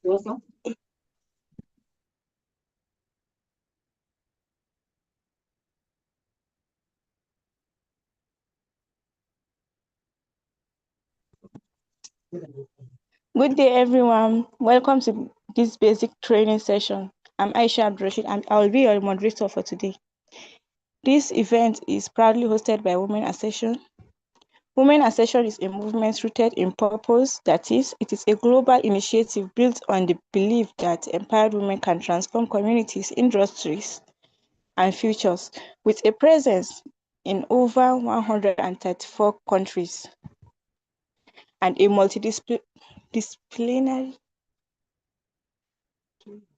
Good day, everyone. Welcome to this basic training session. I'm Aisha Abdurrashid and I will be your moderator for today. This event is proudly hosted by Women Ascension. Women Ascension is a movement rooted in purpose, that is, it is a global initiative built on the belief that empowered women can transform communities, industries, and futures, with a presence in over 134 countries and a multidisciplinary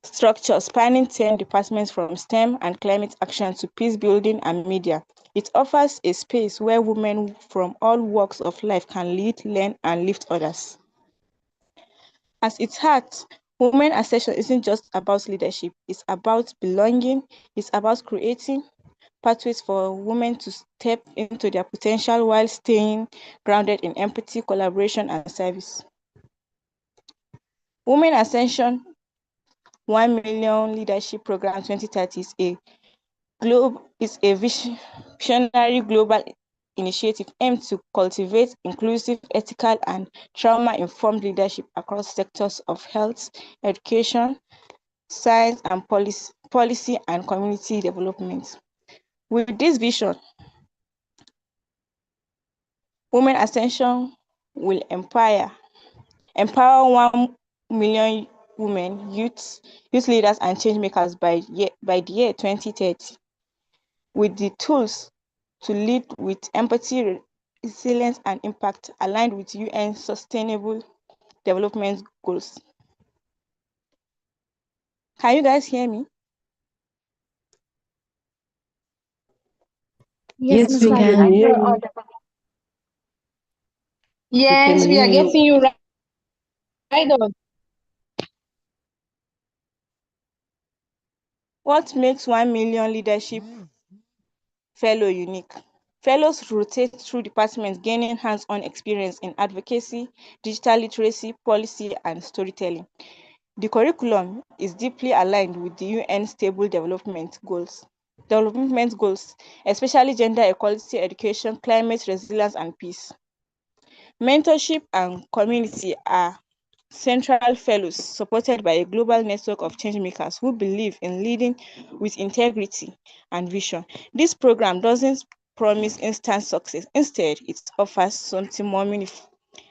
structure spanning 10 departments from STEM and climate action to peace building and media. It offers a space where women from all walks of life can lead, learn, and lift others. At its heart, Women Ascension isn't just about leadership, it's about belonging, it's about creating pathways for women to step into their potential while staying grounded in empathy, collaboration, and service. Women Ascension 1 Million Leadership Program 2030 is a visionary global initiative aimed to cultivate inclusive, ethical, and trauma-informed leadership across sectors of health, education, science, and policy and community development. With this vision, Women Ascension will empower 1 million women, youth leaders, and change makers by the year 2030, with the tools to lead with empathy, resilience, and impact aligned with UN Sustainable Development Goals. Can you guys hear me? Yes, we can hear you. Yes, we are getting you right on. What makes 1 million leadership fellow unique? Fellows rotate through departments, gaining hands-on experience in advocacy, digital literacy, policy, and storytelling. The curriculum is deeply aligned with the UN Stable Development Goals, especially gender equality, education, climate resilience, and peace. Mentorship and community are central fellows supported by a global network of changemakers who believe in leading with integrity and vision. This program doesn't promise instant success. Instead, it offers something more meaningful: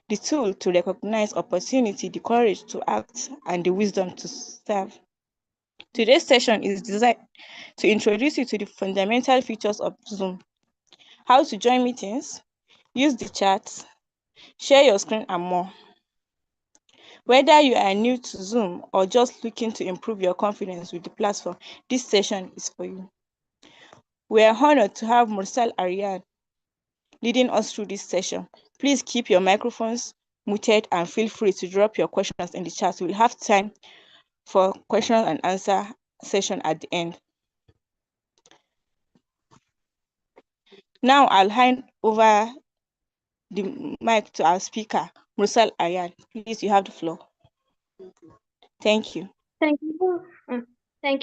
the tool to recognize opportunity, the courage to act, and the wisdom to serve. Today's session is designed to introduce you to the fundamental features of Zoom: how to join meetings, use the chat, share your screen, and more. Whether you are new to Zoom or just looking to improve your confidence with the platform, this session is for you. We are honored to have Mursal Aryan leading us through this session. Please keep your microphones muted and feel free to drop your questions in the chat. We'll have time for question and answer session at the end. Now I'll hand over the mic to our speaker, Mursal Aryan. Please, you have the floor. Thank you. Thank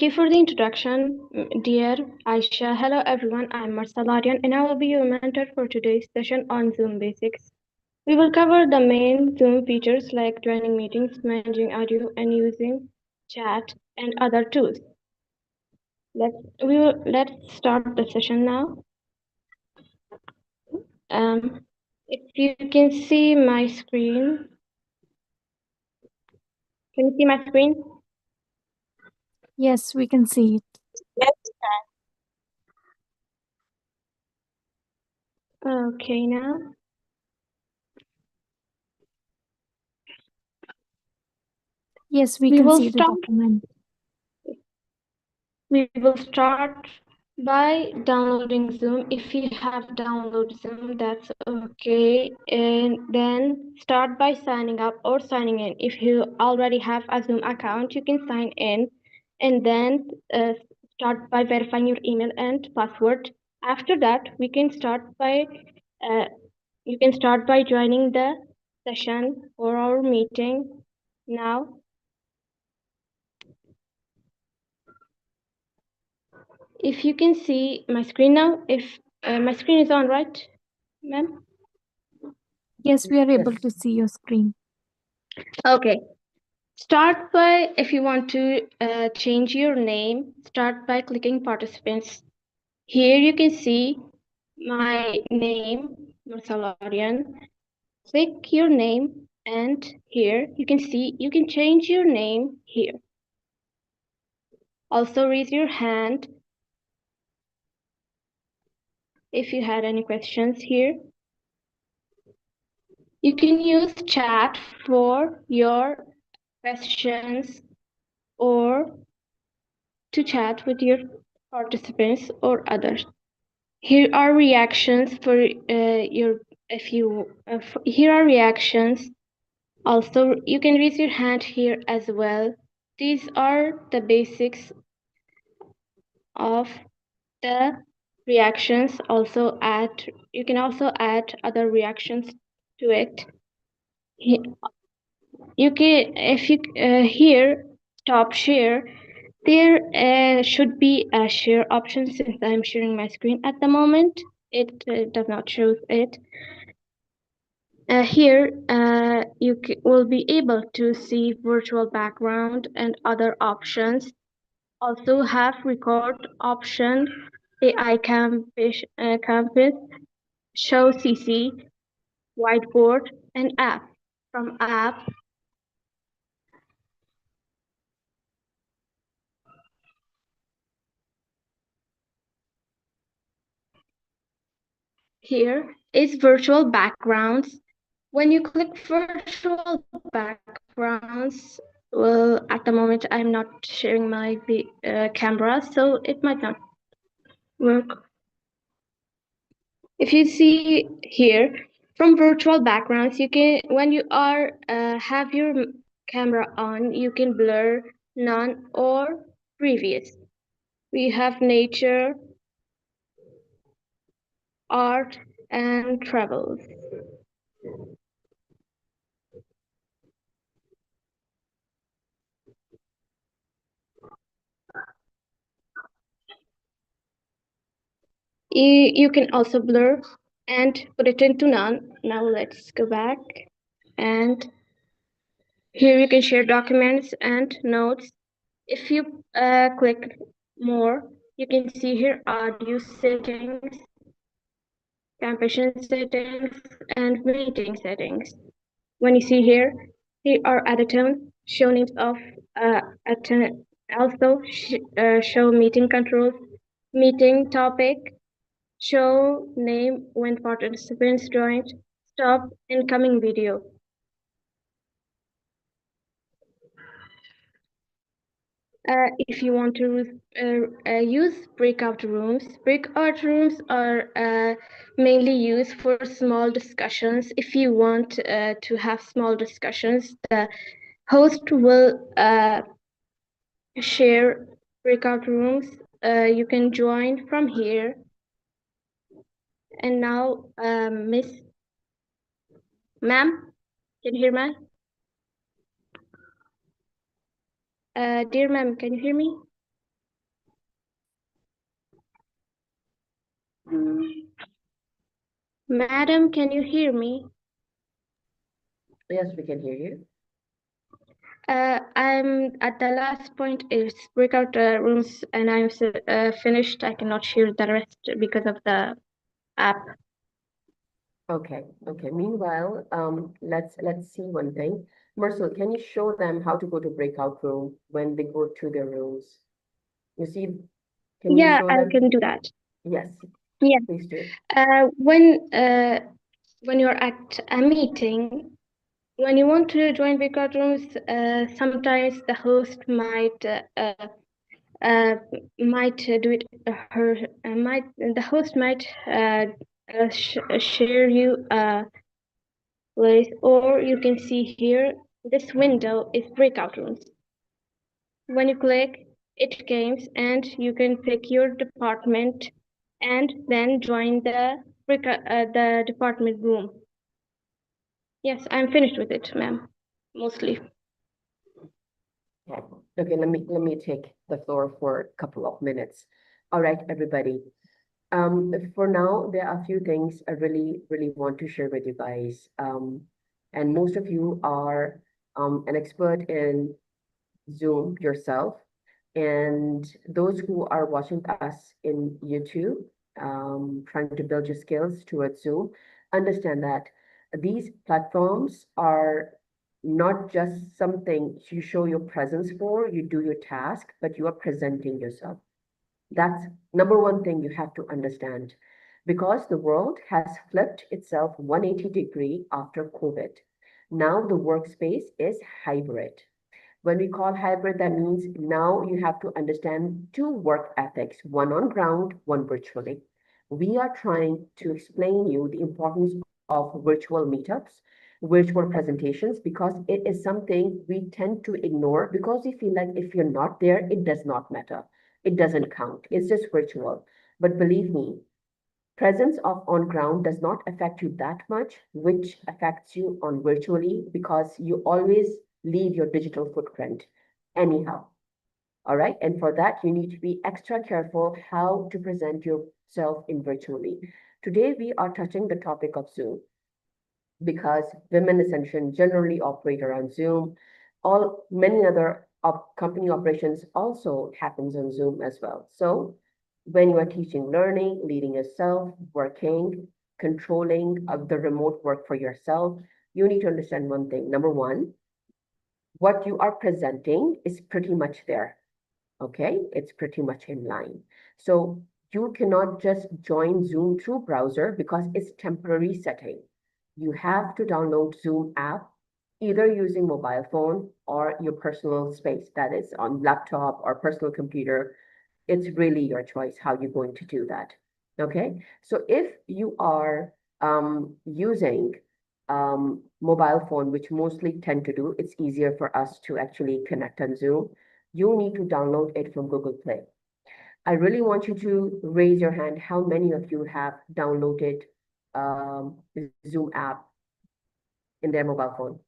you for the introduction, dear Aisha. Hello everyone, I'm Marsalarian and I will be your mentor for today's session on Zoom basics. We will cover the main Zoom features like joining meetings, managing audio, and using chat and other tools. Let's start the session now. If you can see my screen, can you see my screen? Yes, we can see it. Yes. Okay, now. Yes, we can see the document. We will start by downloading Zoom. If you have downloaded Zoom, that's okay. And then start by signing up or signing in. If you already have a Zoom account, you can sign in and then start by verifying your email and password. After that, we can start by you can start by joining the session for our meeting now. If you can see my screen now, if my screen is on, right, ma'am? Yes, we are able to see your screen. Okay. Start by, if you want to change your name, start by clicking participants. Here you can see my name, Marsalarian. Click your name, and here you can see you can change your name here. Also raise your hand if you had any questions here. You can use chat for your questions or to chat with your participants or others. Here are reactions for your if you here are reactions. Also, you can raise your hand here as well. These are the basics of the reactions. Also add you can also add other reactions to it. You can if you here stop share. There should be a share option since I'm sharing my screen at the moment. It does not show it. Here, you will be able to see virtual background and other options. Also have record option, AI campus, show CC, whiteboard, and app. From app, here is virtual backgrounds. When you click virtual backgrounds, well, at the moment I'm not sharing my camera, so it might not work. If you see here, from virtual backgrounds, you can, when you are have your camera on, you can blur none or previous. We have nature, art, and travels. You can also blur and put it into none. Now let's go back, and here you can share documents and notes. If you click more, you can see here audio settings, campaign settings, and meeting settings. When you see here, here are add a tone, show names of also show meeting controls, meeting topic, show name when participants joined, stop incoming video. If you want to use breakout rooms are mainly used for small discussions. If you want to have small discussions, the host will share breakout rooms. You can join from here. And now, Ma'am, can you hear me? Dear ma'am, can you hear me? Madam, can you hear me? Yes, we can hear you. I'm at the last point is breakout rooms, and I'm finished. I cannot share the rest because of the app. Okay. Meanwhile, let's see one thing. Marcel, can you show them how to go to breakout room when they go to their rooms? You see, can you show I them? can do that. Yes. Yeah. Please do. When you're at a meeting, when you want to join breakout rooms, sometimes the host might do it the host might share you a place, or you can see here this window is breakout rooms. When you click, it comes and you can pick your department and then join the department room. Yes, I'm finished with it, ma'am. Mostly. Okay. Let me take the floor for a couple of minutes. All right, everybody. For now, there are a few things I really want to share with you guys. And most of you are an expert in Zoom yourself. And those who are watching us in YouTube, trying to build your skills towards Zoom, understand that these platforms are not just something you show your presence for, you do your task, but you are presenting yourself. That's number one thing you have to understand. Because the world has flipped itself 180 degree after COVID. Now the workspace is hybrid. When we call hybrid, that means now you have to understand two work ethics, one on ground, one virtually. We are trying to explain you the importance of virtual meetups, virtual presentations, because it is something we tend to ignore because we feel like if you're not there, it does not matter. It doesn't count. It's just virtual. But believe me, presence of on ground does not affect you that much, which affects you on virtually because you always leave your digital footprint anyhow. All right. And for that, you need to be extra careful how to present yourself in virtually. Today, we are touching the topic of Zoom because women Ascension generally operate around Zoom. All many other company operations also happens on Zoom as well. So when you are teaching, learning, leading yourself, working, controlling of the remote work for yourself, you need to understand one thing. Number one, what you are presenting is pretty much there. Okay, it's pretty much in line. So you cannot just join Zoom through browser because it's temporary setting. You have to download Zoom app, either using mobile phone or your personal space, that is on laptop or personal computer. It's really your choice how you're going to do that. Okay, so if you are using mobile phone, which mostly tend to do, it's easier for us to actually connect on Zoom. You need to download it from Google Play. I really want you to raise your hand how many of you have downloaded Zoom app in their mobile phone.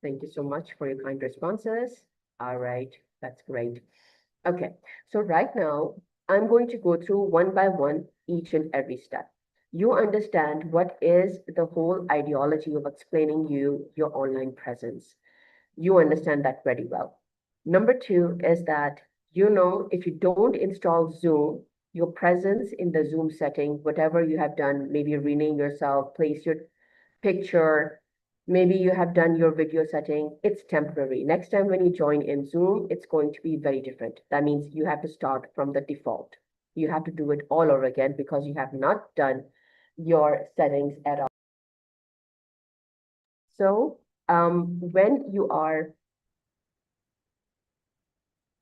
Thank you so much for your kind responses. All right, that's great. Okay, so right now, I'm going to go through one by one each and every step. You understand what is the whole ideology of explaining you your online presence. You understand that very well. Number two is that, if you don't install Zoom, your presence in the Zoom setting, whatever you have done, maybe rename yourself, place your picture, maybe you have done your video setting, it's temporary. Next time when you join in Zoom, it's going to be very different. That means you have to start from the default. You have to do it all over again because you have not done your settings at all. So when you are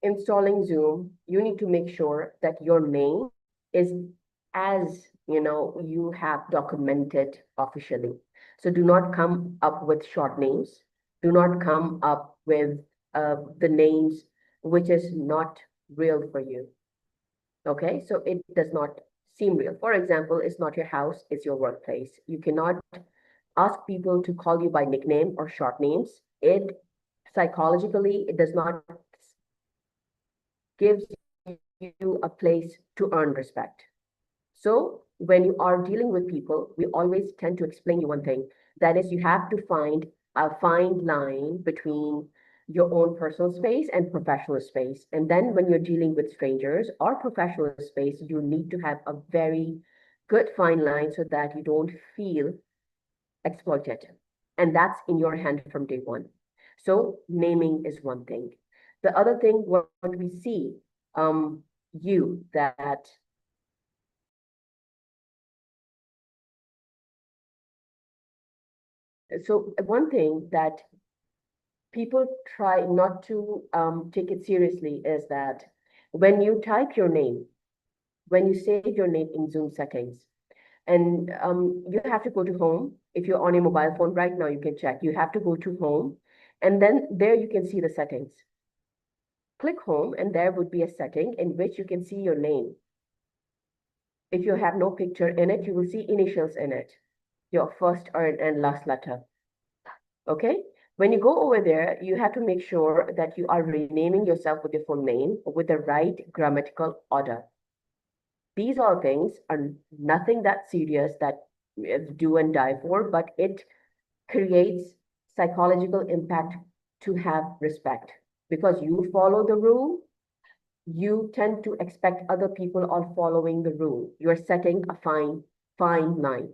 installing Zoom, you need to make sure that your name is as you have documented officially. So do not come up with short names. Do not come up with the names which is not real for you. Okay, so it does not seem real. For example, it's not your house, it's your workplace. You cannot ask people to call you by nickname or short names. It psychologically, it does not gives you a place to earn respect. So when you are dealing with people, we always tend to explain you one thing. That is, you have to find a fine line between your own personal space and professional space. And then when you're dealing with strangers or professional space, you need to have a very good fine line so that you don't feel exploited. And that's in your hand from day one. So naming is one thing. The other thing, what we see, you that so one thing that people try not to take it seriously is that when you type your name, when you save your name in Zoom settings, and you have to go to home. If you're on a mobile phone right now, you can check. You have to go to home, and then there you can see the settings. Click home, and there would be a setting in which you can see your name. if you have no picture in it, you will see initials in it, your first and last letter. Okay? When you go over there, you have to make sure that you are renaming yourself with your full name with the right grammatical order. These all things are nothing that serious that is do and die for, but it creates psychological impact to have respect. Because you follow the rule, you tend to expect other people are following the rule. You're setting a fine line.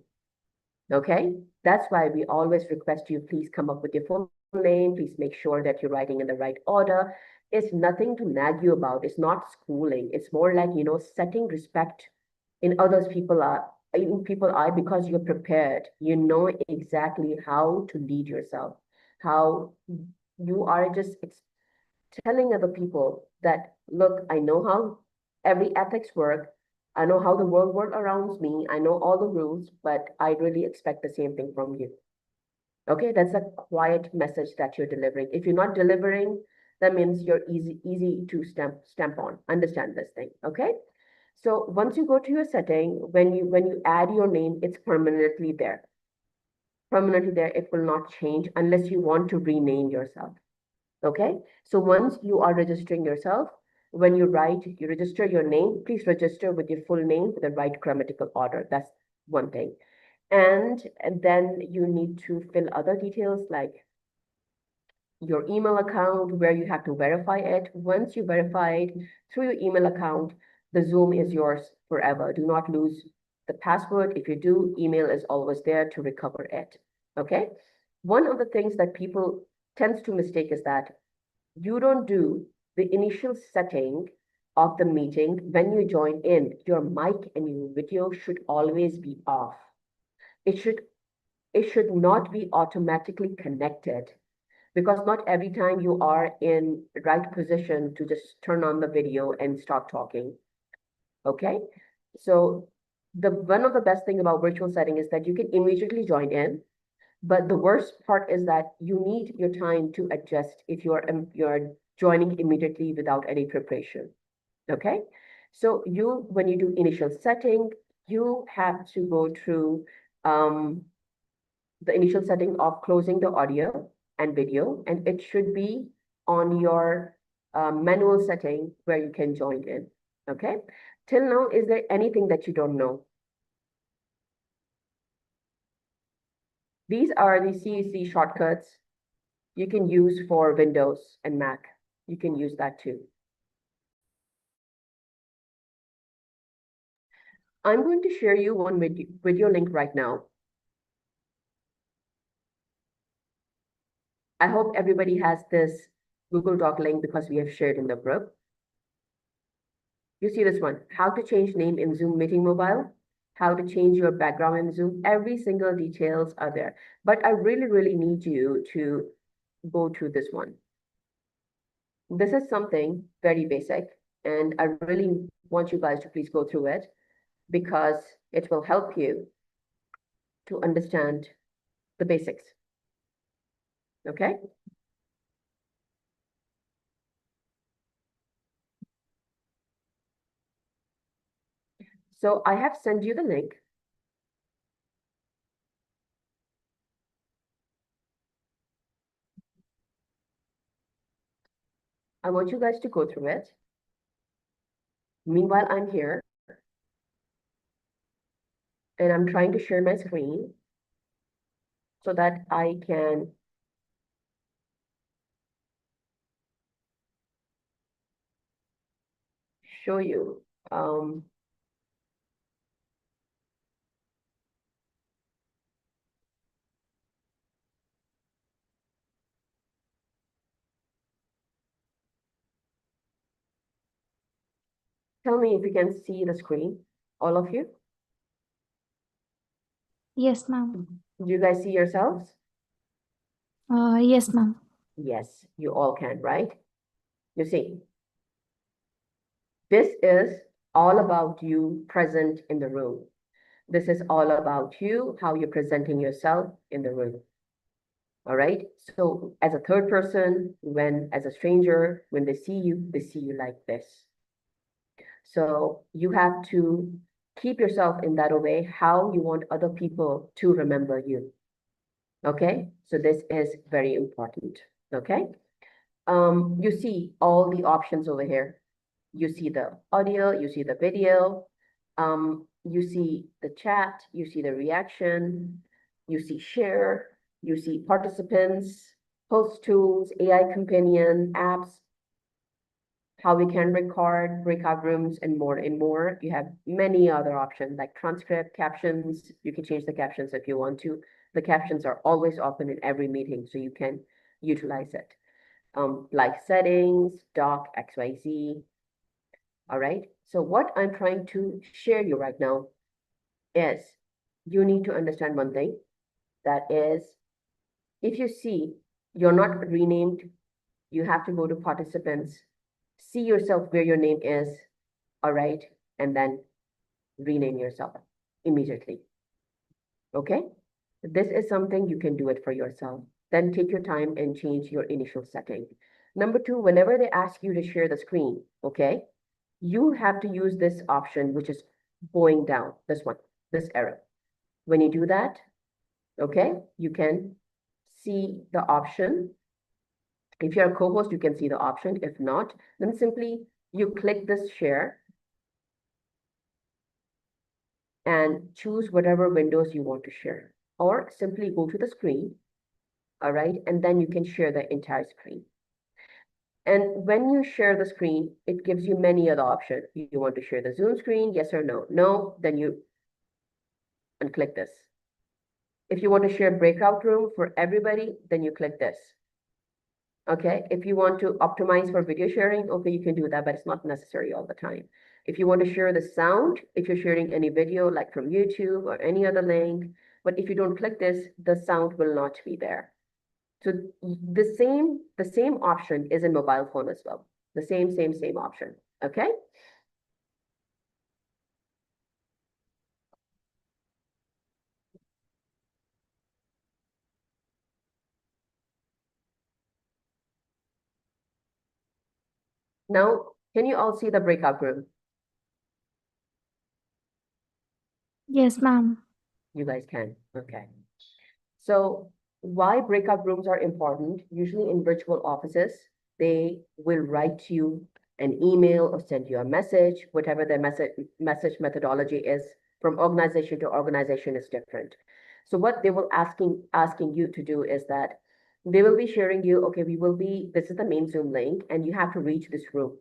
Okay? That's why we always request you, please come up with your full name. Please make sure that you're writing in the right order. It's nothing to nag you about. It's not schooling. It's more like, setting respect in others people eye because you're prepared. You know exactly how to lead yourself, how you are just telling other people that, look, I know how every ethics work. I know how the world works around me. I know all the rules, but I really expect the same thing from you. Okay, that's a quiet message that you're delivering. If you're not delivering, that means you're easy to stamp on. Understand this thing, okay? So once you go to your setting, when you add your name, it's permanently there. Permanently there, it will not change unless you want to rename yourself. Okay, so once you are registering yourself, when you register your name, please register with your full name with the right grammatical order. That's one thing. And then you need to fill other details like your email account, where you have to verify it. Once you verify it through your email account, the Zoom is yours forever. Do not lose the password. If you do, email is always there to recover it. Okay. One of the things that people tends to mistake is that you don't do the initial setting of the meeting when you join in. Your mic and your video should always be off. It should not be automatically connected, because not every time you are in right position to just turn on the video and start talking. Okay, so one of the best thing about virtual setting is that you can immediately join in, but the worst part is that you need your time to adjust if you're joining immediately without any preparation. Okay, so when you do initial setting, you have to go through the initial setting of closing the audio and video, and it should be on your manual setting where you can join in. Okay, till now, is there anything that you don't know? These are the CEC shortcuts you can use for Windows and Mac. You can use that too. I'm going to share you one video link right now. I hope everybody has this Google Doc link because we have shared in the group. You see this one, how to change name in Zoom Meeting Mobile, how to change your background in Zoom. Every single details are there. But I really need you to go to this one. This is something very basic, and I really want you guys to please go through it because it will help you to understand the basics. Okay? So I have sent you the link. I want you guys to go through it. Meanwhile, I'm here and I'm trying to share my screen so that I can show you. Tell me if you can see the screen, all of you. Yes, ma'am. Do you guys see yourselves? Yes, ma'am. Yes, you all can, right? You see, this is all about you present in the room. This is all about you, how you're presenting yourself in the room. All right. So as a third person, as a stranger, when they see you like this. So you have to keep yourself in that way, how you want other people to remember you. Okay, so this is very important. Okay, you see all the options over here. You see the audio, you see the video, you see the chat, you see the reaction, you see share, you see participants, host tools, AI companion, apps, how we can record, breakout rooms, and more and more. You have many other options like transcript, captions. You can change the captions if you want to. The captions are always open in every meeting, so you can utilize it. Like settings, doc, XYZ. All right. So what I'm trying to share you right now is you need to understand one thing. That is, if you see you're not renamed, you have to go to participants, see yourself where your name is, all right, and then rename yourself immediately. Okay? This is something you can do it for yourself. Then take your time and change your initial setting. Number two, whenever they ask you to share the screen, okay, you have to use this option, which is going down, this one, this arrow. When you do that, okay, you can see the option. If you're a co-host, you can see the option. If not, then simply you click this share and choose whatever windows you want to share, or simply go to the screen, all right, and then you can share the entire screen. And when you share the screen, it gives you many other options. You want to share the Zoom screen, yes or no? No, then you unclick this. If you want to share breakout room for everybody, then you click this. Okay, if you want to optimize for video sharing, okay, you can do that, but it's not necessary all the time. If you want to share the sound, if you're sharing any video like from YouTube or any other link, but if you don't click this, the sound will not be there. So the same option is in mobile phone as well. The same option. Okay. Now, can you all see the breakout room? Yes, ma'am. You guys can. Okay. So why breakout rooms are important? Usually in virtual offices, they will write you an email or send you a message, whatever their message methodology is. From organization to organization is different. So what they will asking you to do is that they will be sharing you, okay, this is the main Zoom link, and you have to reach this room.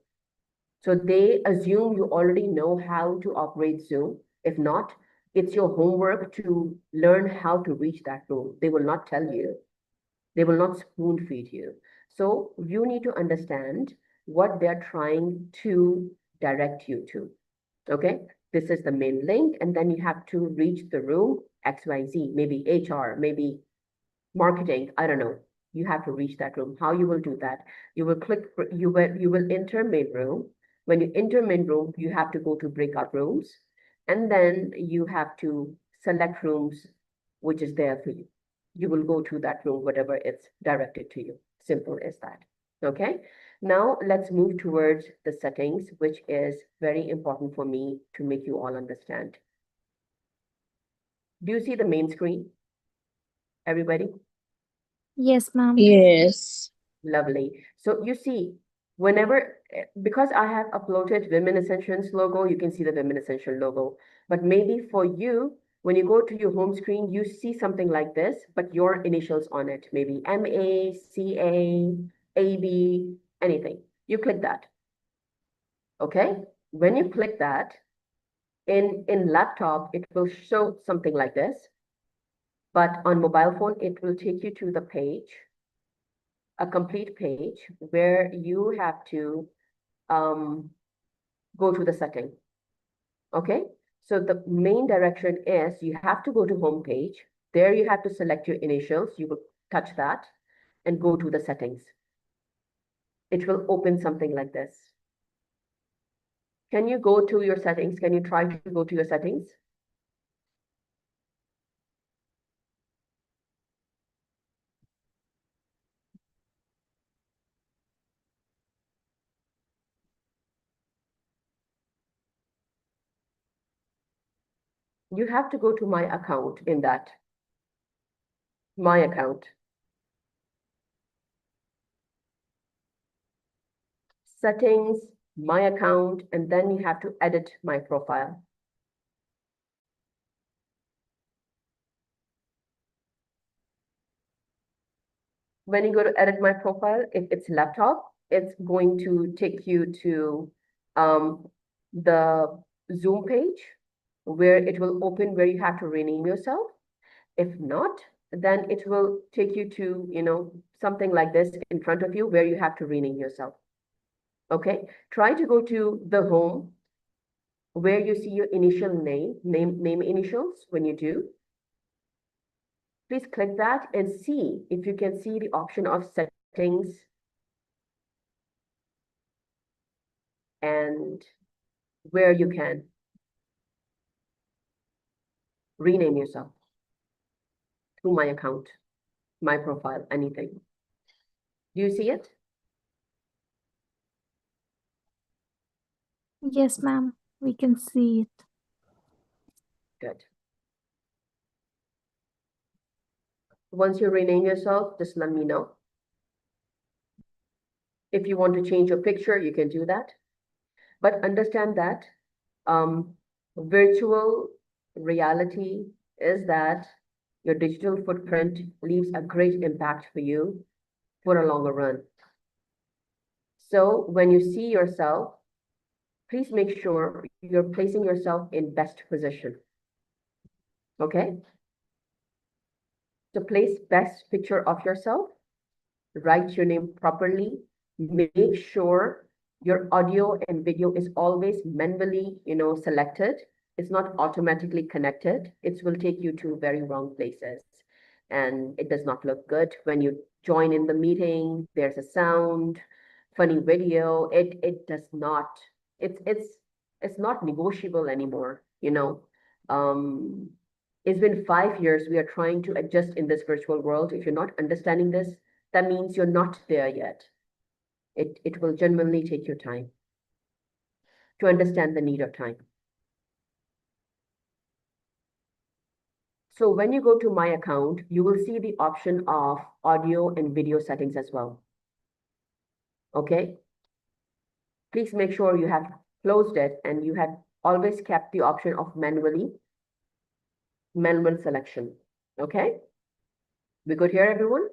So they assume you already know how to operate Zoom. If not, it's your homework to learn how to reach that room. They will not tell you. They will not spoon feed you. So you need to understand what they're trying to direct you to. Okay, this is the main link, and then you have to reach the room XYZ, maybe HR, maybe marketing, I don't know. You have to reach that room. How you will do that? You will enter main room. When you enter main room, you have to go to breakout rooms, and then you have to select rooms which is there for you. You will go to that room, whatever it's directed to you. Simple as that. Okay. Now let's move towards the settings, which is very important for me to make you all understand. Do you see the main screen? Everybody? Yes, ma'am. Yes. Lovely. So you see, because I have uploaded Women Ascension's logo, you can see the Women Ascension logo. But maybe for you, when you go to your home screen, you see something like this, but your initials on it, maybe MA, CA, AB, anything. You click that. Okay? When you click that, in laptop, it will show something like this. But on mobile phone, it will take you to the page, a complete page where you have to go to the setting. Okay, so the main direction is you have to go to home page. There you have to select your initials. You will touch that and go to the settings. It will open something like this. Can you go to your settings? Can you try to go to your settings? you have to go to my account in that. My account. Settings, my account, and then you have to edit my profile. When you go to edit my profile, if it's laptop, it's going to take you to the Zoom page where it will open where you have to rename yourself. If not, then it will take you to, something like this in front of you where you have to rename yourself. Okay, try to go to the home where you see your initial name initials. When you do, please click that and see if you can see the option of settings and where you can rename yourself through my account, my profile, anything. Do you see it? Yes, ma'am. We can see it. Good. Once you rename yourself, just let me know. If you want to change your picture, you can do that. But understand that virtual reality is that your digital footprint leaves a great impact for you for a longer run. So when you see yourself, please make sure you're placing yourself in best position. Okay? So place best picture of yourself, write your name properly, make sure your audio and video is always manually, selected. It's not automatically connected. It will take you to very wrong places. And it does not look good when you join in the meeting. There's a sound, funny video. It does not, it's not negotiable anymore, It's been 5 years we are trying to adjust in this virtual world. If you're not understanding this, that means you're not there yet. It will genuinely take your time to understand the need of time. So when you go to my account, you will see the option of audio and video settings as well. Okay? Please make sure you have closed it and you have always kept the option of manual selection. Okay? We good here, everyone?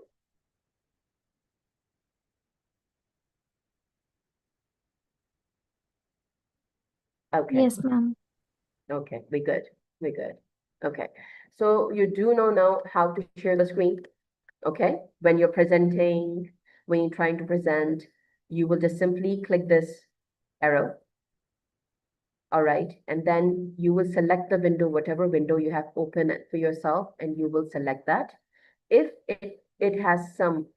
Okay. Yes, ma'am. Okay, we good. We good. Okay. So you do know now how to share the screen. Okay. When you're presenting, when you're trying to present, you will just simply click this arrow. All right. And then you will select the window, whatever window you have open for yourself, and you will select that. If it has some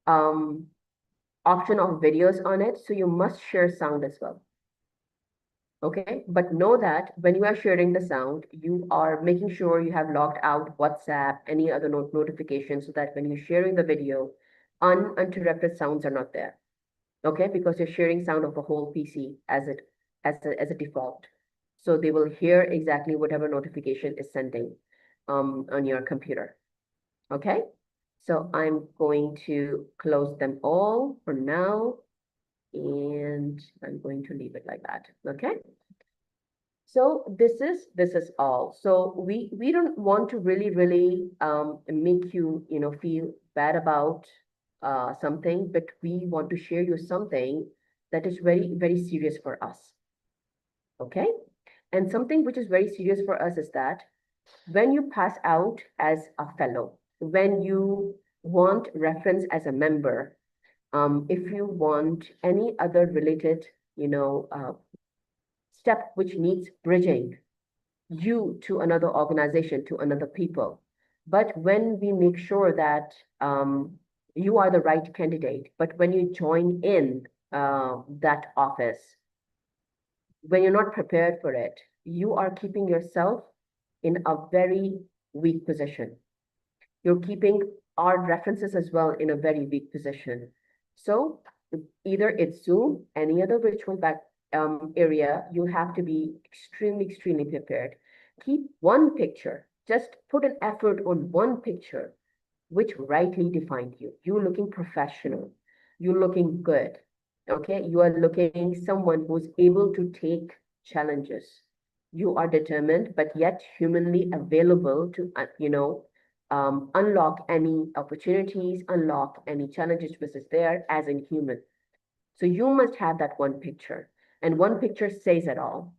option of videos on it, so you must share sound as well. Okay, but know that when you are sharing the sound, you are making sure you have logged out WhatsApp, any other notifications, so that when you're sharing the video, uninterrupted sounds are not there. Okay, because you're sharing sound of the whole PC as a default. So they will hear exactly whatever notification is sending on your computer. Okay, so I'm going to close them all for now, and I'm going to leave it like that. Okay. So this is all. So we don't want to really make you feel bad about something, but we want to share you something that is very serious for us. Okay? And something which is very serious for us is that when you pass out as a fellow, when you want reference as a member, if you want any other related, step which needs bridging you to another organization, to another people. But when we make sure that you are the right candidate, but when you join in that office, when you're not prepared for it, you are keeping yourself in a very weak position. You're keeping our references as well in a very weak position. So either it's Zoom, any other virtual area, you have to be extremely prepared. Keep one picture. Just put an effort on one picture which rightly defined you. You're looking professional. You're looking good. Okay. You are looking someone who's able to take challenges. You are determined, but yet humanly available to, unlock any opportunities, unlock any challenges which is there as a human. So you must have that one picture. And one picture says it all.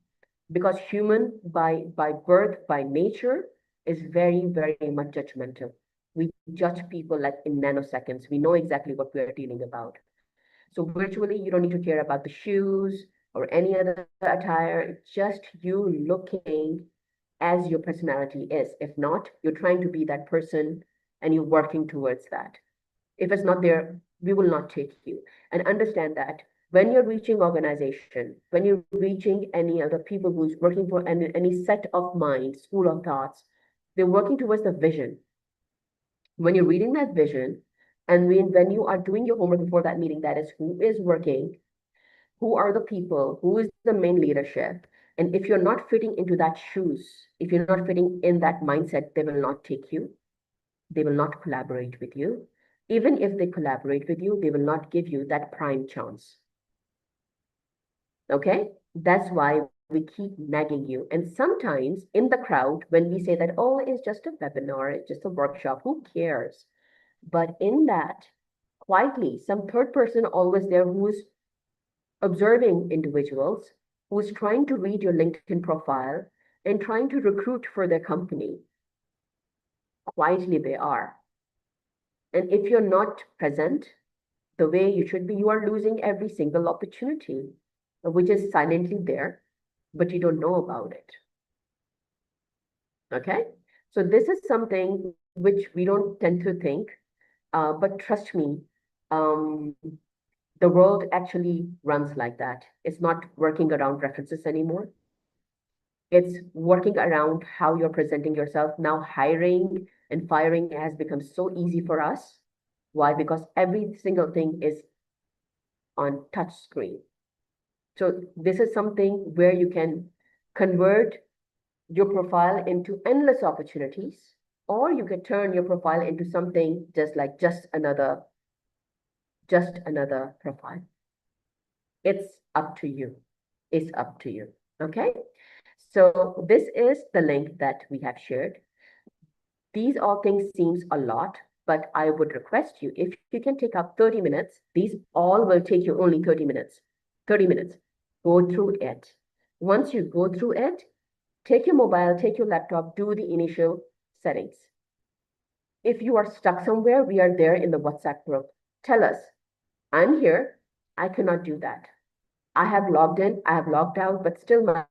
Because human by birth, by nature, is very, very much judgmental. We judge people like in nanoseconds. We know exactly what we are dealing about. So virtually, you don't need to care about the shoes or any other attire. It's just you looking as your personality is. If not, you're trying to be that person and you're working towards that. If it's not there, we will not take you. And understand that when you're reaching organization, when you're reaching any other people who's working for any set of mind, school of thoughts, they're working towards the vision. When you're reading that vision, and when you are doing your homework before that meeting, that is who is working, who are the people, who is the main leadership. And if you're not fitting into that shoes, if you're not fitting in that mindset, they will not take you. They will not collaborate with you. Even if they collaborate with you, they will not give you that prime chance. Okay? That's why we keep nagging you. And sometimes in the crowd, when we say that, oh, it's just a webinar, it's just a workshop, who cares? But in that, quietly, some third person always there who's observing individuals, who's trying to read your LinkedIn profile and trying to recruit for their company. Quietly they are. And if you're not present the way you should be, you are losing every single opportunity, which is silently there, but you don't know about it. Okay? So this is something which we don't tend to think, but trust me, the world actually runs like that. It's not working around references anymore. It's working around how you're presenting yourself. Now hiring and firing has become so easy for us. Why? Because every single thing is on touch screen. So this is something where you can convert your profile into endless opportunities, or you can turn your profile into something just another profile. It's up to you. It's up to you. Okay. So this is the link that we have shared. These all things seems a lot, but I would request you, if you can take up 30 minutes, these all will take you only 30 minutes. 30 minutes. Go through it. Once you go through it, take your mobile, take your laptop, do the initial settings. If you are stuck somewhere, we are there in the WhatsApp group. Tell us, I'm here. I cannot do that. I have logged in, I have logged out, but still my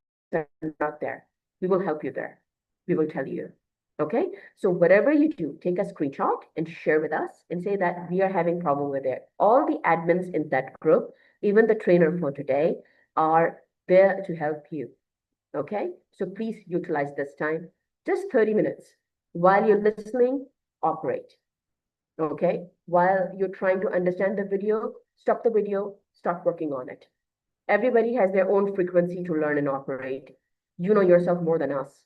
not there. We will help you there. We will tell you. Okay. So whatever you do, take a screenshot and share with us and say that we are having problem with it. All the admins in that group, even the trainer for today, are there to help you. Okay. So please utilize this time. Just 30 minutes. While you're listening, operate. Okay. While you're trying to understand the video, stop the video, start working on it. Everybody has their own frequency to learn and operate. You know yourself more than us.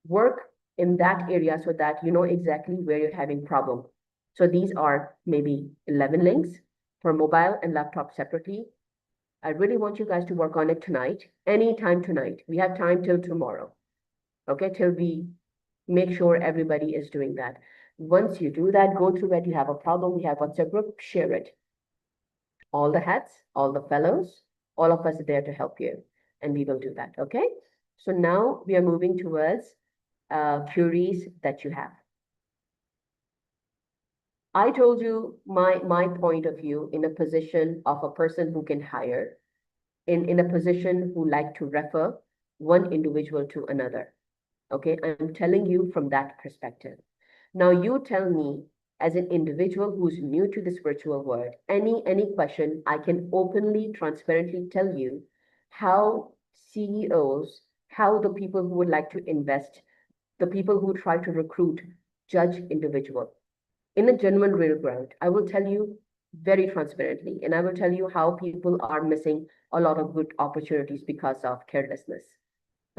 Work in that area so that you know exactly where you're having problem. So these are maybe 11 links for mobile and laptop separately. I really want you guys to work on it tonight, anytime tonight. We have time till tomorrow, okay, till we make sure everybody is doing that. Once you do that, go through it, you have a problem, we have WhatsApp group, share it. All the hats, all the fellows, all of us are there to help you, and we will do that, okay? So now we are moving towards queries that you have. I told you my point of view in a position of a person who can hire, in a position who like to refer one individual to another. Okay, I'm telling you from that perspective. Now you tell me, as an individual who's new to this virtual world, any question, I can openly, transparently tell you how CEOs, how the people who would like to invest, the people who try to recruit, judge individual. In a genuine real world, I will tell you very transparently, and I will tell you how people are missing a lot of good opportunities because of carelessness.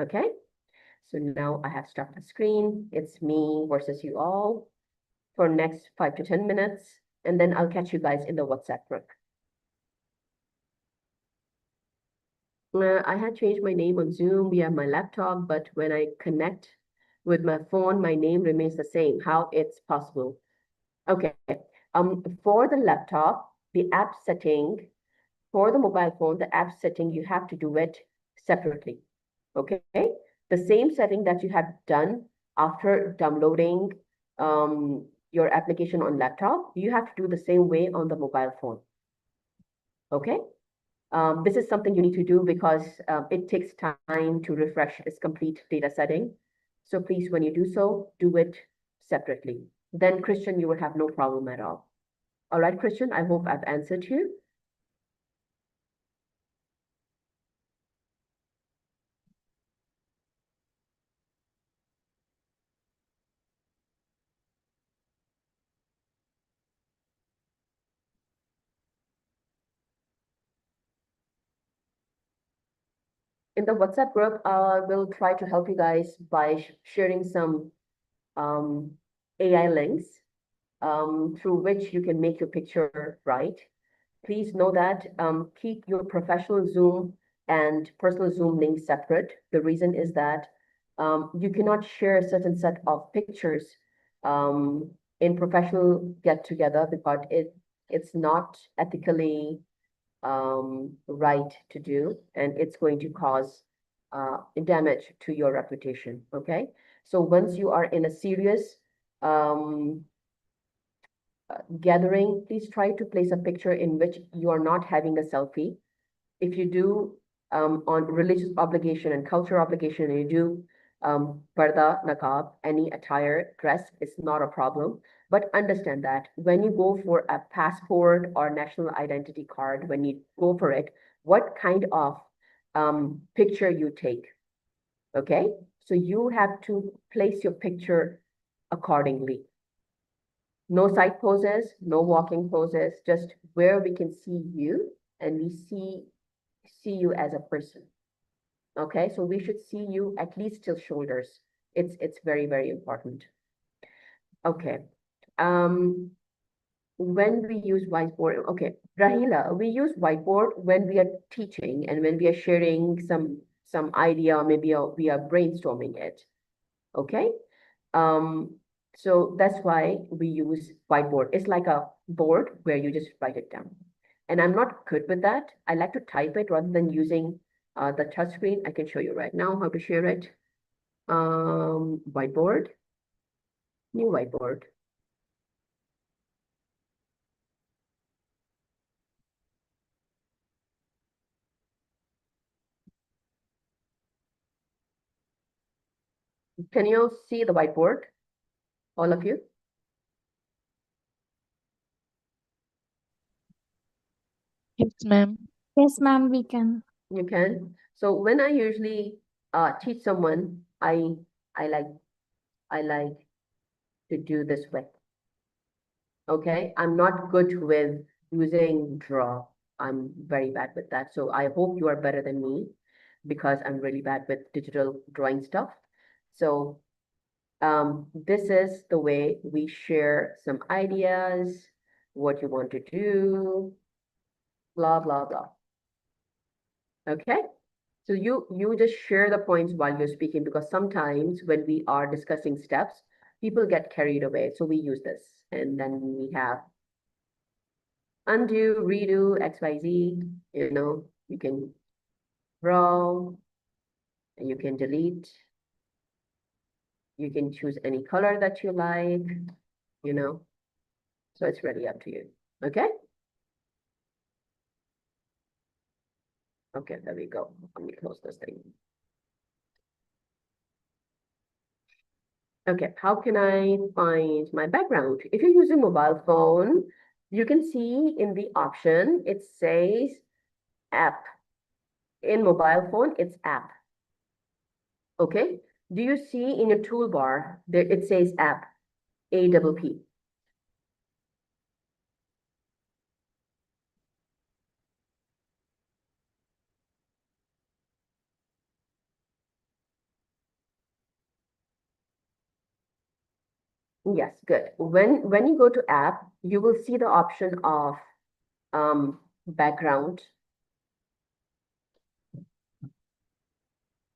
Okay? So now I have stopped the screen. It's me versus you all for next 5 to 10 minutes, and then I'll catch you guys in the WhatsApp group. I had changed my name on Zoom via my laptop, but when I connect with my phone, my name remains the same. How it's possible? Okay. For the laptop, the app setting, for the mobile phone, the app setting, you have to do it separately. Okay. The same setting that you have done after downloading your application on laptop, you have to do the same way on the mobile phone. Okay. This is something you need to do because it takes time to refresh this complete data setting. So please, when you do so, do it separately. Then, Christian, you will have no problem at all. All right, Christian, I hope I've answered you. In the WhatsApp group, we'll try to help you guys by sharing some AI links through which you can make your picture right. Please know that keep your professional Zoom and personal Zoom links separate. The reason is that you cannot share a certain set of pictures in professional get together because it's not ethically right to do, and it's going to cause damage to your reputation. Okay, so once you are in a serious gathering, please try to place a picture in which you are not having a selfie. If you do on religious obligation and cultural obligation, and you do parda, niqab, any attire, dress, is not a problem. But understand that when you go for a passport or national identity card, when you go for it, what kind of picture you take. Okay, so you have to place your picture accordingly. No side poses, no walking poses, just where we can see you and we see you as a person. Okay, so we should see you at least till shoulders. It's very, very important. Okay. When we use whiteboard, okay, Rahila, we use whiteboard when we are teaching and when we are sharing some idea, maybe we are brainstorming it. Okay. So that's why we use whiteboard. It's like a board where you just write it down. And I'm not good with that. I like to type it rather than using the touch screen. I can show you right now how to share it. Whiteboard, new whiteboard. Can you see the whiteboard, all of you? Yes, ma'am. Yes, ma'am, we can. You can. So when I usually teach someone, I like to do this way. Okay, I'm not good with using draw. I'm very bad with that. So I hope you are better than me because I'm really bad with digital drawing stuff. So this is the way we share some ideas, what you want to do, blah, blah, blah. Okay, so you just share the points while you're speaking because sometimes when we are discussing steps, people get carried away. So we use this and then we have undo, redo, XYZ, you can draw, and you can delete. You can choose any color that you like, so it's really up to you. Okay? Okay, there we go. Let me close this thing. Okay, how can I find my background? If you're using mobile phone, you can see in the option, it says app. In mobile phone, it's app. Okay, do you see in your toolbar, there it says app, APP. Yes, good. When you go to app, you will see the option of background.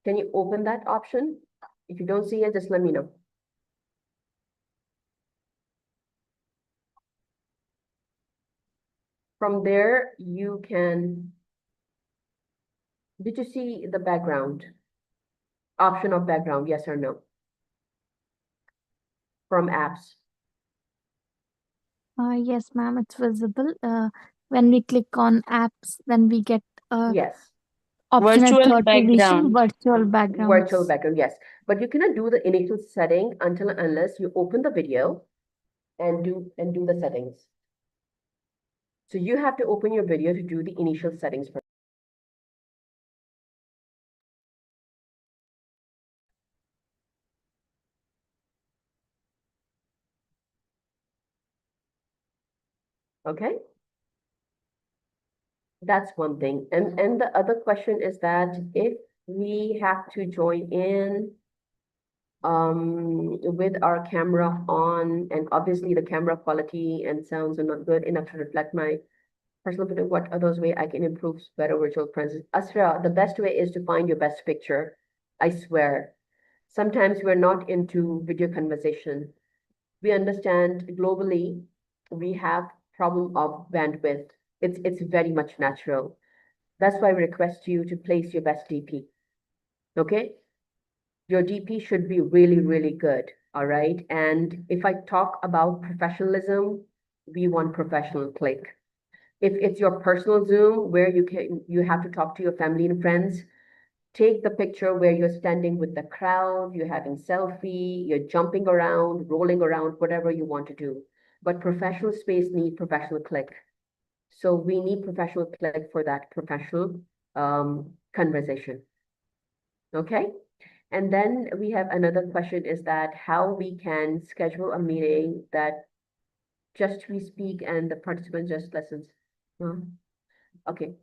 Can you open that option? If you don't see it, just let me know. From there, you can. Did you see the background? Option of background, yes or no? From apps. Yes, ma'am, it's visible. When we click on apps, then we get Yes. option at Virtual 30 vision, background. virtual backgrounds. Virtual background, yes. But you cannot do the initial setting until unless you open the video and do the settings. So you have to open your video to do the initial settings first. Okay? That's one thing. And the other question is that if we have to join in with our camera on, and obviously the camera quality and sounds are not good enough to reflect my personal opinion, what are those ways I can improve better virtual presence? Asra, the best way is to find your best picture. I swear. Sometimes we're not into video conversation. We understand globally we have problem of bandwidth. It's very much natural. That's why we request you to place your best DP. Okay? Your DP should be really, really good. All right. And if I talk about professionalism, we want professional click. If it's your personal Zoom where you have to talk to your family and friends, take the picture where you're standing with the crowd, you're having selfie, you're jumping around, rolling around, whatever you want to do. But professional space need professional click. So we need professional click for that professional conversation. Okay? And then we have another question is that how we can schedule a meeting that just we speak and the participant just listens. Okay,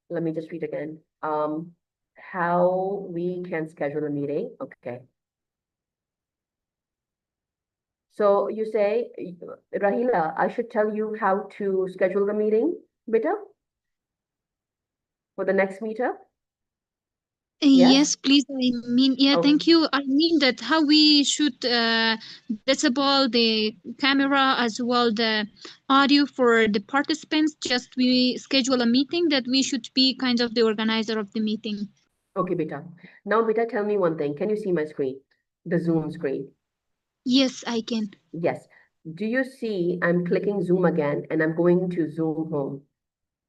let me just read again. How we can schedule a meeting. Okay. So you say, Rahila, I should tell you how to schedule the meeting, beta, for the next meetup? Yes? Yes, please. I mean, yeah, Okay. thank you. I mean that how we should disable the camera as well the audio for the participants. Just we schedule a meeting that we should be kind of the organizer of the meeting. Okay, beta. Now, beta, tell me one thing. Can you see my screen? The Zoom screen? Yes, I can. Yes. Do you see I'm clicking Zoom again and I'm going to Zoom home?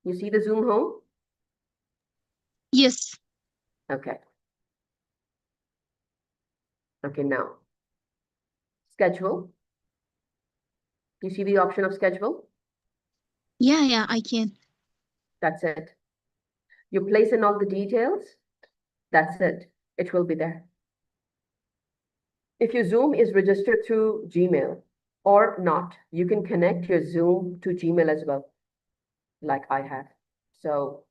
You see the Zoom home? Yes. Okay. Okay, now. Schedule. You see the option of schedule? Yeah, I can. That's it. You place in all the details. That's it. It will be there. If your Zoom is registered through Gmail or not, you can connect your Zoom to Gmail as well, like I have. So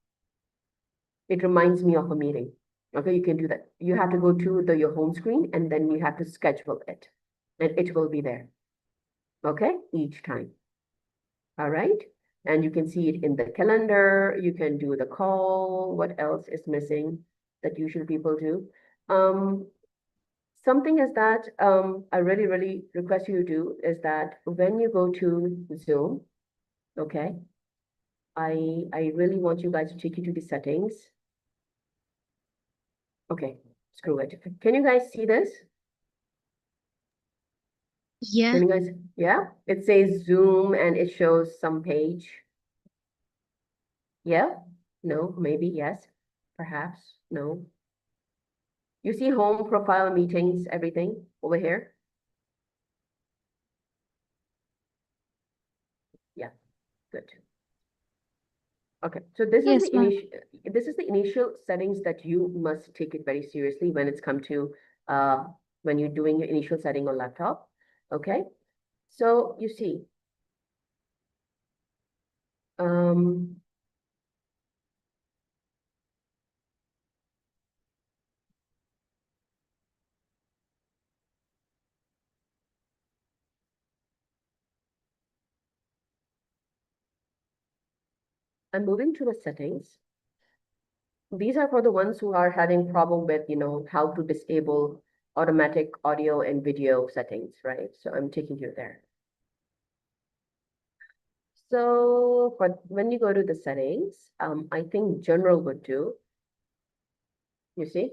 it reminds me of a meeting. Okay, you can do that. You have to go to your home screen and then you have to schedule it and it will be there. Okay, each time. All right. And you can see it in the calendar. You can do the call. What else is missing that usually people do? Something is that I really, really request you to do is that when you go to Zoom, okay, I really want you guys to take you to the settings. Okay, screw it. Can you guys see this? Yeah. Can you guys, yeah? It says Zoom and it shows some page. Yeah? No, maybe yes, perhaps, no. You see home profile meetings, everything over here? Yeah, good. Okay, so this is Yes, the ma'am. initial settings that you must take it very seriously when it's come to when you're doing your initial setting on laptop. Okay, so you see, um, I'm moving to the settings. These are for the ones who are having problem with, how to disable automatic audio and video settings, right? So I'm taking you there. So when you go to the settings, I think general would do. You see?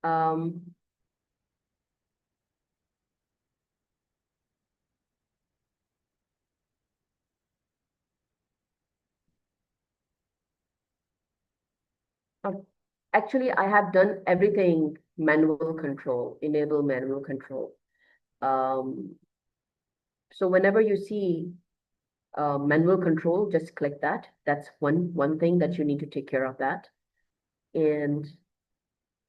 Um, Actually, I have done everything manual control, enable manual control. Um, so whenever you see manual control, just click that. That's one thing that you need to take care of that. And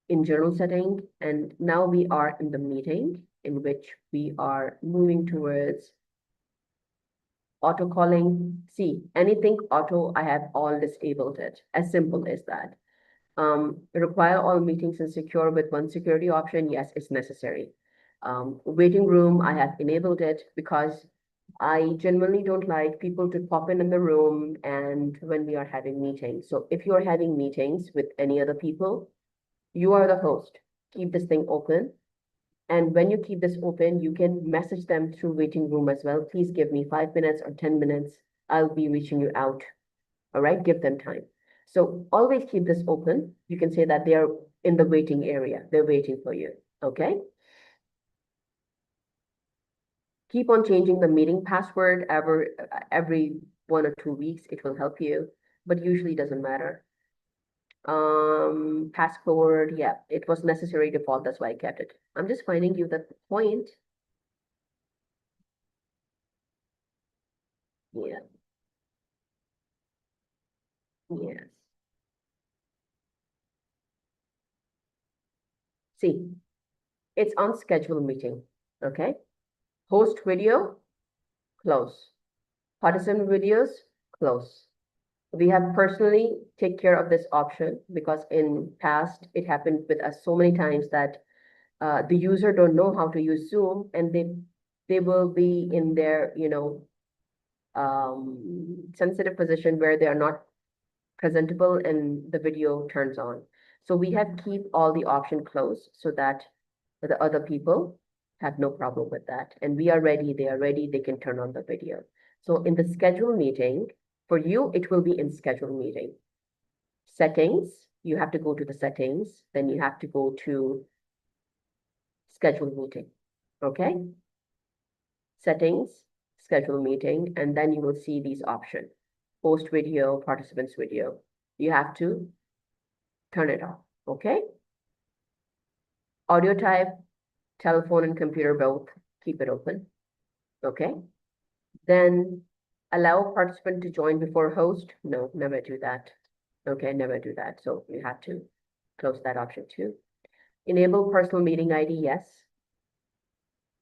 in general setting, and now we are in the meeting in which we are moving towards auto calling. See, anything auto, I have all disabled it. As simple as that. Require all meetings and secure with one security option. Yes, it's necessary. Waiting room, I have enabled it because I genuinely don't like people to pop in the room and when we are having meetings. So if you are having meetings with any other people, you are the host. Keep this thing open. And when you keep this open, you can message them through waiting room as well. Please give me 5 minutes or 10 minutes. I'll be reaching you out. All right, give them time. So always keep this open. You can say that they are in the waiting area. They're waiting for you. Okay. Keep on changing the meeting password every 1 or 2 weeks. It will help you, but usually doesn't matter. Password, yeah, it was necessary default. That's why I kept it. I'm just finding you the point. Yeah. Yes. See, it's on schedule meeting. Okay. Host video, close. Partisan videos, close. We have personally take care of this option because in past it happened with us so many times that the user don't know how to use Zoom and they will be in their sensitive position where they are not presentable and the video turns on. So we have keep all the option closed so that the other people have no problem with that. And we are ready, they are ready, they can turn on the video. So in the schedule meeting, for you, it will be in schedule meeting. Settings, you have to go to the settings, then you have to go to schedule meeting. Okay? Settings, schedule meeting, and then you will see these options. Post video, participants video. You have to turn it off. Okay? Audio type, telephone and computer both, keep it open. Okay? Then allow participant to join before host. No, never do that. Okay, never do that. So you have to close that option too. Enable personal meeting ID, yes.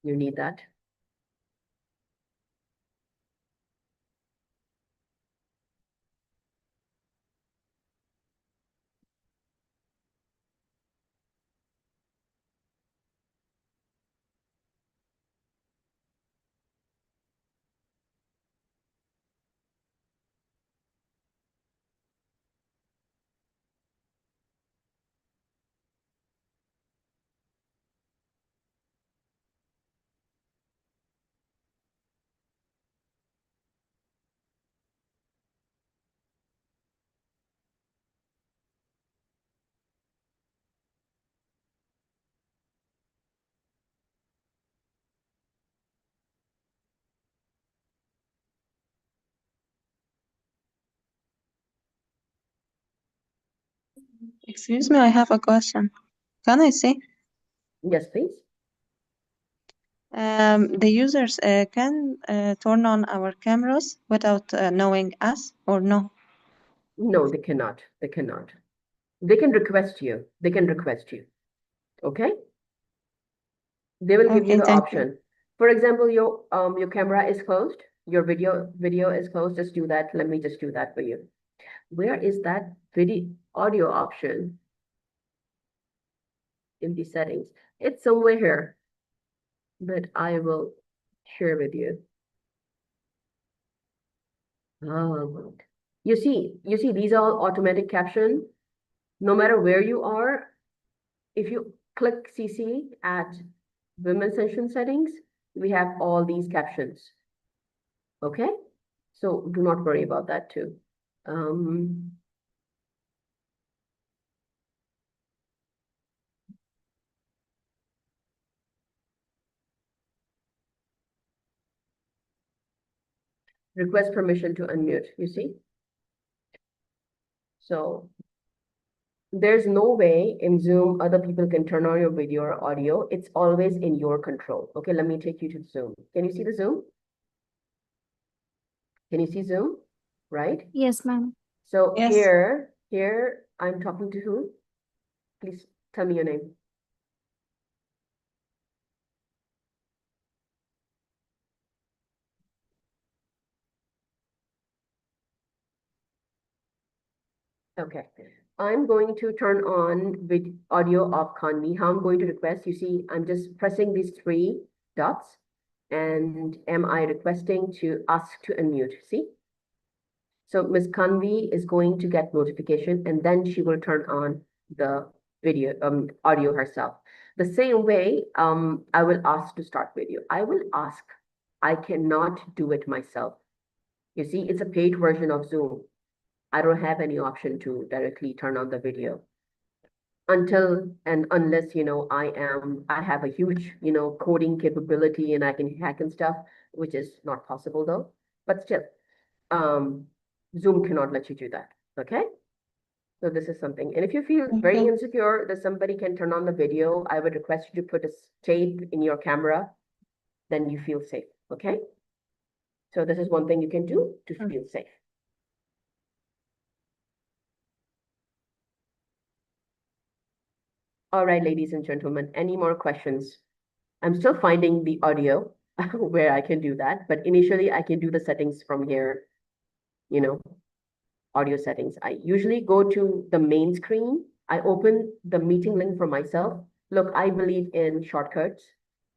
You need that. Excuse me, I have a question. Can I say? Yes, please. The users can turn on our cameras without knowing us or no? No, they cannot. They cannot. They can request you. They can request you. Okay? They will give you Okay, the thank you. option. For example, your camera is closed, your video is closed. Just do that. Let me just do that for you. Where is that video audio option in the settings? It's somewhere here, but I will share with you. Oh, You see, these are all automatic caption. No matter where you are, if you click CC at Women's Session settings, we have all these captions. Okay? So do not worry about that too. Request permission to unmute, you see? So there's no way in Zoom other people can turn on your video or audio. It's always in your control. Okay, let me take you to Zoom. Can you see the Zoom? Can you see Zoom? Right? Yes, ma'am. So Yes. here I'm talking to who? Please tell me your name. Okay. I'm going to turn on with audio of Conmi. How I'm going to request, you see, I'm just pressing these three dots and am I requesting to ask to unmute? See? So Ms. Kanvi is going to get notification and then she will turn on the video, audio herself. The same way, I will ask to start video. I will ask. I cannot do it myself. You see, it's a paid version of Zoom. I don't have any option to directly turn on the video until and unless, I have a huge, coding capability and I can hack and stuff, which is not possible though. But still, Zoom cannot let you do that. Okay. So this is something. And if you feel very Okay. insecure that somebody can turn on the video, I would request you to put a tape in your camera, then you feel safe. Okay. So this is one thing you can do to feel safe. All right, ladies and gentlemen, any more questions? I'm still finding the audio where I can do that, but initially I can do the settings from here, audio settings. I usually go to the main screen. I open the meeting link for myself. Look, I believe in shortcuts.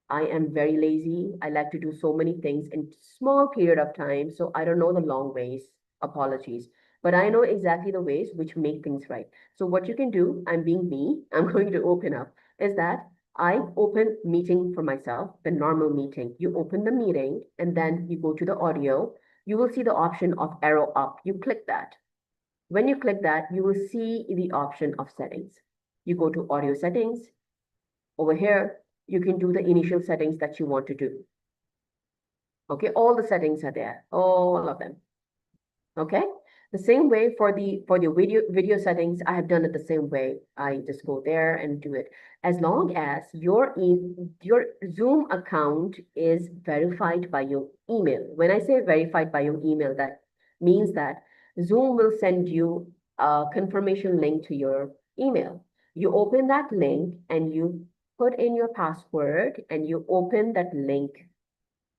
I am very lazy. I like to do so many things in small period of time, so I don't know the long ways. Apologies. But I know exactly the ways which make things right. So what you can do, I'm being me, I'm going to open up, is that I open meeting for myself, the normal meeting. You open the meeting and then you go to the audio. You will see the option of arrow up. You click that. When you click that, you will see the option of settings. You go to audio settings. Over here, you can do the initial settings that you want to do. Okay, all the settings are there, all of them. Okay, the same way for the video settings, I have done it the same way. I just go there and do it. As long as your Zoom account is verified by your email. When I say verified by your email, that means that Zoom will send you a confirmation link to your email. You open that link and you put in your password and you open that link.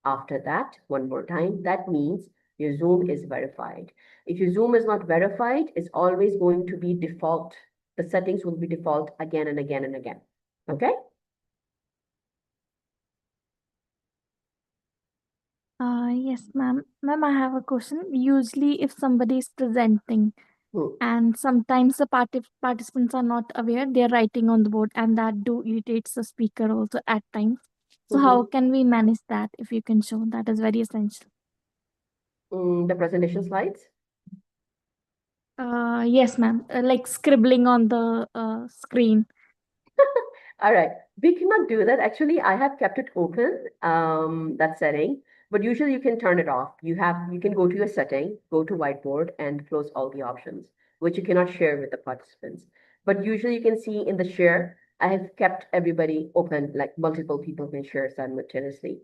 After that, one more time, that means your Zoom is verified. If your Zoom is not verified, it's always going to be default. The settings will be default again and again and again. Okay? Yes, ma'am. Ma'am, I have a question. Usually, if somebody is presenting Hmm. and sometimes the participants are not aware, they're writing on the board, and that do irritates the speaker also at times. So, how can we manage that? If you can show, that is very essential. The presentation slides. Yes, ma'am. Like scribbling on the screen. All right, we cannot do that. Actually, I have kept it open, that setting, but usually you can turn it off. You can go to your setting, go to whiteboard and close all the options, which you cannot share with the participants. But usually you can see in the share, I have kept everybody open, like multiple people can share simultaneously,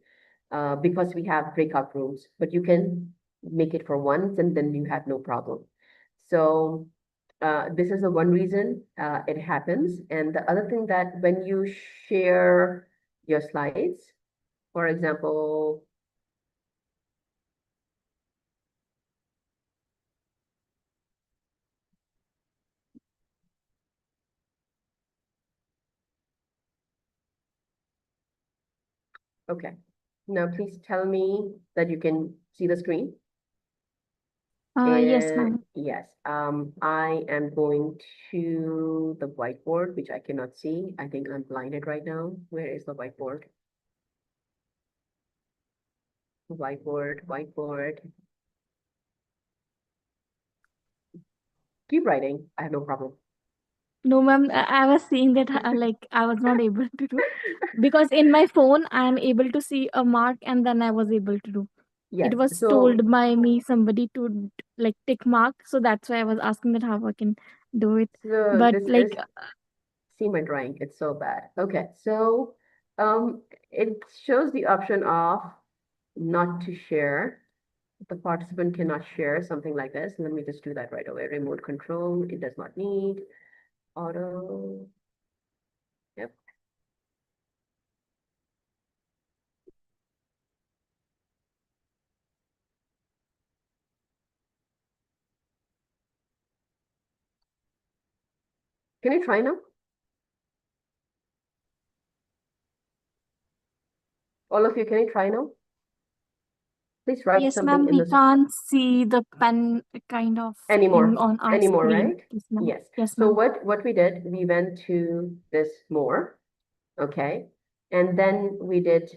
because we have breakout rooms, but you can make it for once and then you have no problem. So this is the one reason it happens. And the other thing that when you share your slides, for example, okay. Now please tell me that you can see the screen. Yes, And ma'am. yes, I am going to the whiteboard, which I cannot see. I think I'm blinded right now. Where is the whiteboard? Whiteboard, whiteboard. Keep writing. I have no problem. No, ma'am. I was seeing that like I was not able to do because in my phone I am able to see a mark and then I was able to do. Yes, It was so told by me somebody to like tick mark, so that's why I was asking that how I can do it. But this like is, see my drawing, it's so bad. Okay, so it shows the option of not to share. The participant cannot share something like this. Let me just do that right away. Remote control, it does not need auto. Yep. Can you try now? All of you, can you try now? Please write yes, something ma'am, in we this can't see the pen kind of thing anymore. on our Anymore, screen. right? Yes, ma'am. Yes. Yes, So ma'am. what we did, we went to this more, okay? And then we did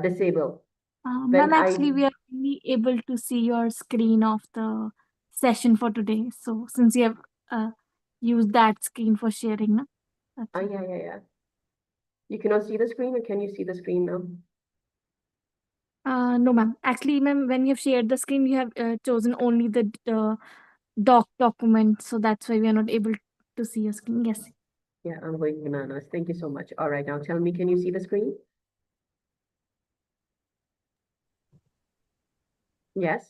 disable. Ma'am, When I actually, we are only able to see your screen of the session for today. So since you have used that screen for sharing, na? That's it. yeah. You cannot see the screen, or can you see the screen now? No, ma'am. Actually, ma'am, when you have shared the screen, you have chosen only the document. So that's why we are not able to see your screen. Yes. Yeah, I'm going bananas. Thank you so much. All right, now tell me, can you see the screen? Yes.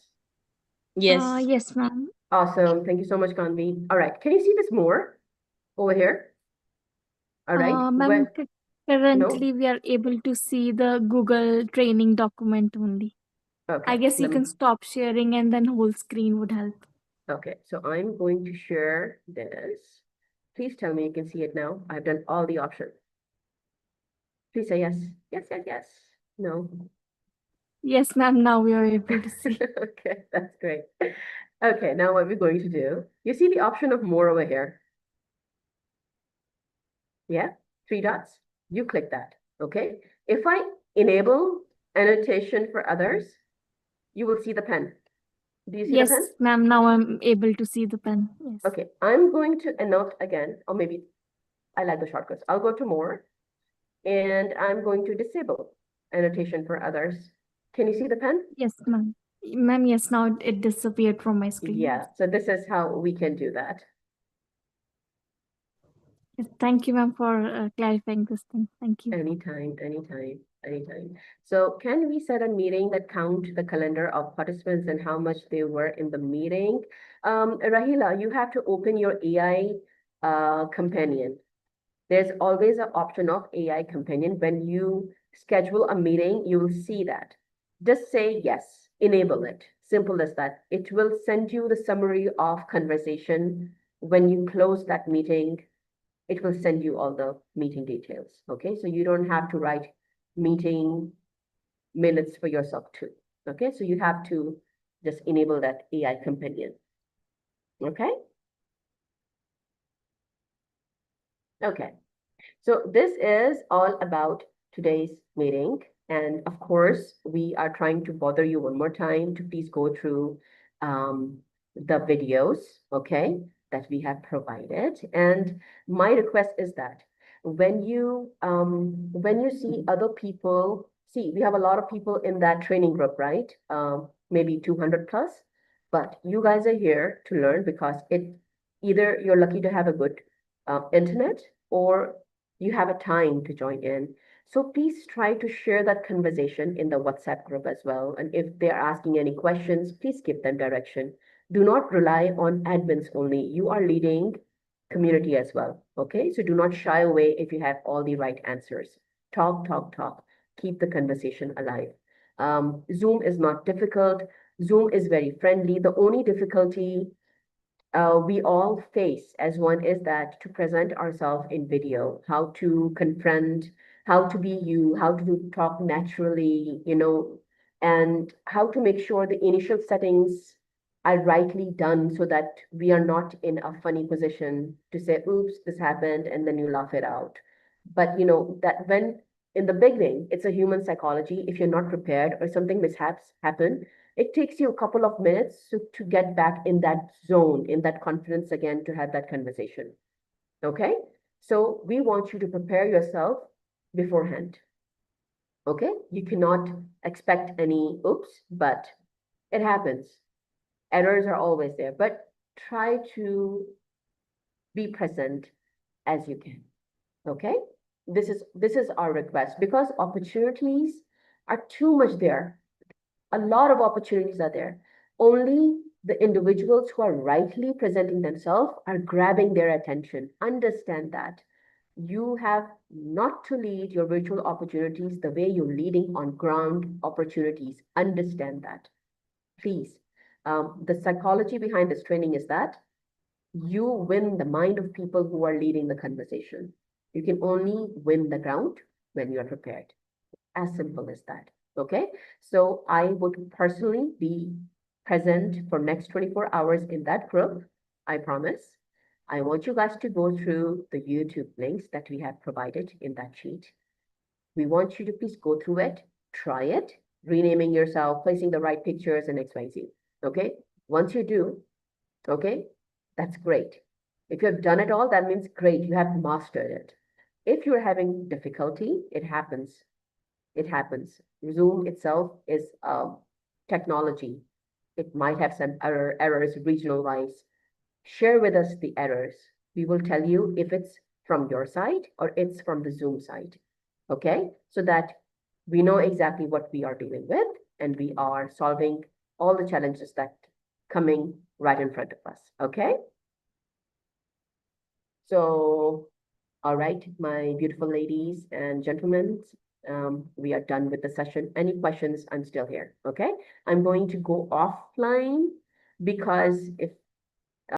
Yes. Yes, ma'am. Awesome. Thank you so much, Kanvi. All right, can you see this more over here? All right. Ma'am, No? currently we are able to see the Google training document only. Okay. I guess you Let me. can stop sharing and then whole screen would help. Okay, so I'm going to share this. Please tell me you can see it now. I've done all the options. Please say yes. Yes. No. Yes, ma'am. Now we are able to see. Okay, that's great. Okay, now what we're going to do, you see the option of more over here. Yeah, 3 dots. You click that. Okay. If I enable annotation for others, you will see the pen. Do you see the pen? Yes, ma'am. Now I'm able to see the pen. Yes. Okay, I'm going to annote again, or maybe I like the shortcuts. I'll go to more, and I'm going to disable annotation for others. Can you see the pen? Yes, ma'am. Ma'am, yes, now it disappeared from my screen. Yeah, so this is how we can do that. Yes, thank you, ma'am, for clarifying this thing. Thank you. Anytime. So can we set a meeting that count the calendar of participants and how much they were in the meeting? Rahila, you have to open your AI companion. There's always an option of AI companion. When you schedule a meeting, you will see that. Just say yes, enable it. Simple as that. It will send you the summary of conversation. When you close that meeting, it will send you all the meeting details. Okay, so you don't have to write meeting minutes for yourself too. Okay, so you have to just enable that AI companion. Okay. Okay. So this is all about today's meeting. And of course, we are trying to bother you one more time to please go through the videos, okay, that we have provided. And my request is that when you see other people, see, we have a lot of people in that training group, right? Maybe 200 plus, but you guys are here to learn because either you're lucky to have a good internet, or you have a time to join in. So please try to share that conversation in the WhatsApp group as well. And if they're asking any questions, please give them direction. Do not rely on admins only. You are leading community as well. Okay. So do not shy away if you have all the right answers. Talk. Keep the conversation alive. Zoom is not difficult. Zoom is very friendly. The only difficulty we all face as one is that to present ourselves in video, how to confront, how to be you, how to talk naturally, and how to make sure the initial settings are rightly done so that we are not in a funny position to say, oops, this happened, and then you laugh it out. But you know that when in the beginning, it's a human psychology. If you're not prepared or something mishaps happen, it takes you a couple of minutes to get back in that zone, in that confidence again, to have that conversation. Okay? So we want you to prepare yourself beforehand. Okay? You cannot expect any oops, but it happens. Errors are always there, but try to be present as you can. Okay? This is our request because opportunities are too much there. A lot of opportunities are there. Only the individuals who are rightly presenting themselves are grabbing their attention. Understand that. You have not to lead your virtual opportunities the way you're leading on ground opportunities. Understand that. Please. The psychology behind this training is that you win the mind of people who are leading the conversation. You can only win the ground when you are prepared. As simple as that. Okay. So I would personally be present for next 24 hours in that group. I promise. I want you guys to go through the YouTube links that we have provided in that sheet. We want you to please go through it, try it, renaming yourself, placing the right pictures and XYZ. Okay. Once you do, okay, that's great. If you have done it all, that means great, you have mastered it. If you're having difficulty, it happens. It happens. Zoom itself is technology. It might have some errors regional wise. Share with us the errors. We will tell you if it's from your side or it's from the Zoom side. Okay, so that we know exactly what we are dealing with and we are solving all the challenges that coming right in front of us. Okay. So, all right, my beautiful ladies and gentlemen, we are done with the session. Any questions? I'm still here. Okay. I'm going to go offline because if